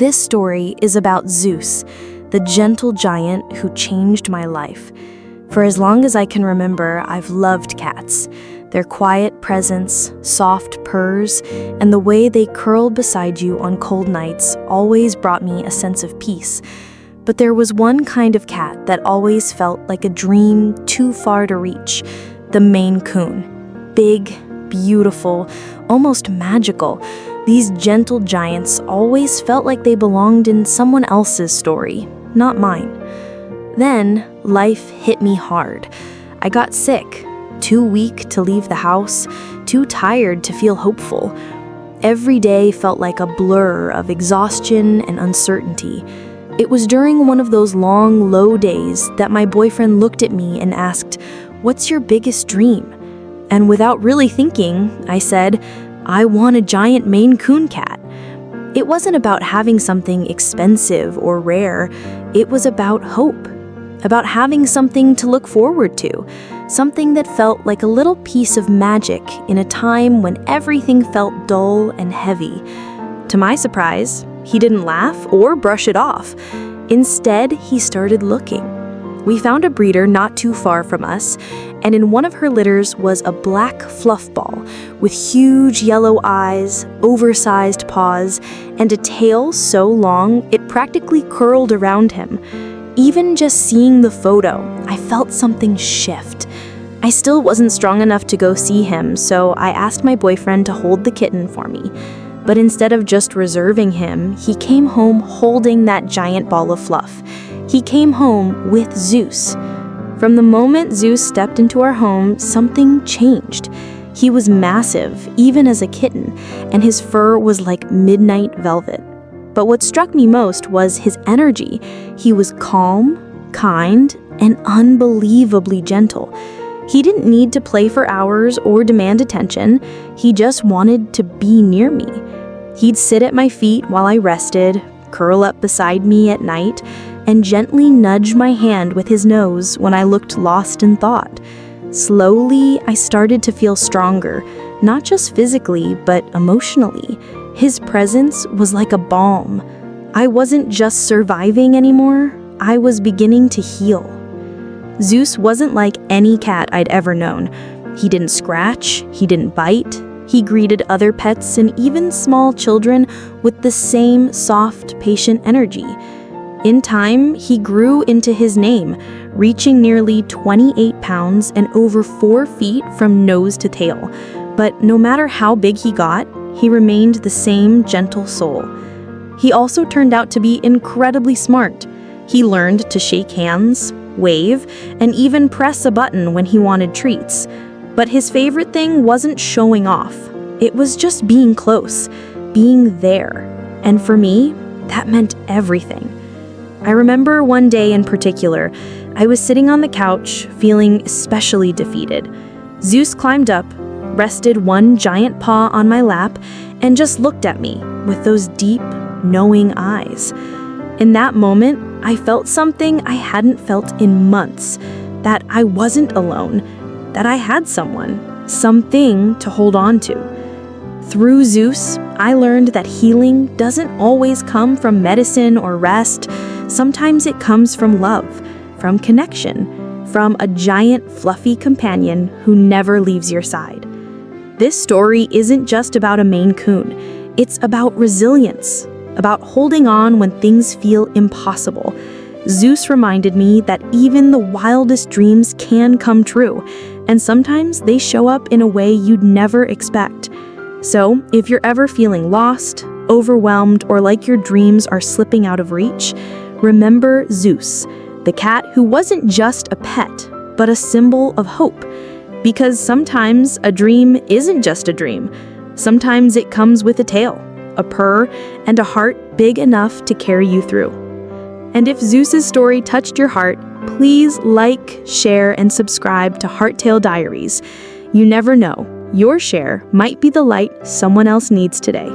This story is about Zeus, the gentle giant who changed my life. For as long as I can remember, I've loved cats. Their quiet presence, soft purrs, and the way they curled beside you on cold nights always brought me a sense of peace. But there was one kind of cat that always felt like a dream too far to reach, the Maine Coon. Big, beautiful, almost magical. These gentle giants always felt like they belonged in someone else's story, not mine. Then, life hit me hard. I got sick, too weak to leave the house, too tired to feel hopeful. Every day felt like a blur of exhaustion and uncertainty. It was during one of those long, low days that my boyfriend looked at me and asked, "What's your biggest dream?" And without really thinking, I said, "I want a giant Maine Coon cat." It wasn't about having something expensive or rare. It was about hope, about having something to look forward to, something that felt like a little piece of magic in a time when everything felt dull and heavy. To my surprise, he didn't laugh or brush it off. Instead, he started looking. We found a breeder not too far from us, and in one of her litters was a black fluff ball with huge yellow eyes, oversized paws, and a tail so long it practically curled around him. Even just seeing the photo, I felt something shift. I still wasn't strong enough to go see him, so I asked my boyfriend to hold the kitten for me. But instead of just reserving him, he came home holding that giant ball of fluff. He came home with Zeus. From the moment Zeus stepped into our home, something changed. He was massive, even as a kitten, and his fur was like midnight velvet. But what struck me most was his energy. He was calm, kind, and unbelievably gentle. He didn't need to play for hours or demand attention. He just wanted to be near me. He'd sit at my feet while I rested, curl up beside me at night, and gently nudge my hand with his nose when I looked lost in thought. Slowly, I started to feel stronger, not just physically, but emotionally. His presence was like a balm. I wasn't just surviving anymore, I was beginning to heal. Zeus wasn't like any cat I'd ever known. He didn't scratch, he didn't bite. He greeted other pets and even small children with the same soft, patient energy. In time, he grew into his name, reaching nearly 28 pounds and over 4 feet from nose to tail. But no matter how big he got, he remained the same gentle soul. He also turned out to be incredibly smart. He learned to shake hands, wave, and even press a button when he wanted treats. But his favorite thing wasn't showing off. It was just being close, being there. And for me, that meant everything. I remember one day in particular, I was sitting on the couch, feeling especially defeated. Zeus climbed up, rested one giant paw on my lap, and just looked at me with those deep, knowing eyes. In that moment, I felt something I hadn't felt in months, that I wasn't alone, that I had someone, something to hold on to. Through Zeus, I learned that healing doesn't always come from medicine or rest. Sometimes it comes from love, from connection, from a giant fluffy companion who never leaves your side. This story isn't just about a Maine Coon. It's about resilience, about holding on when things feel impossible. Zeus reminded me that even the wildest dreams can come true, and sometimes they show up in a way you'd never expect. So, if you're ever feeling lost, overwhelmed, or like your dreams are slipping out of reach, remember Zeus, the cat who wasn't just a pet, but a symbol of hope. Because sometimes a dream isn't just a dream. Sometimes it comes with a tail, a purr, and a heart big enough to carry you through. And if Zeus's story touched your heart, please like, share, and subscribe to HeartTail Diaries. You never know, your share might be the light someone else needs today.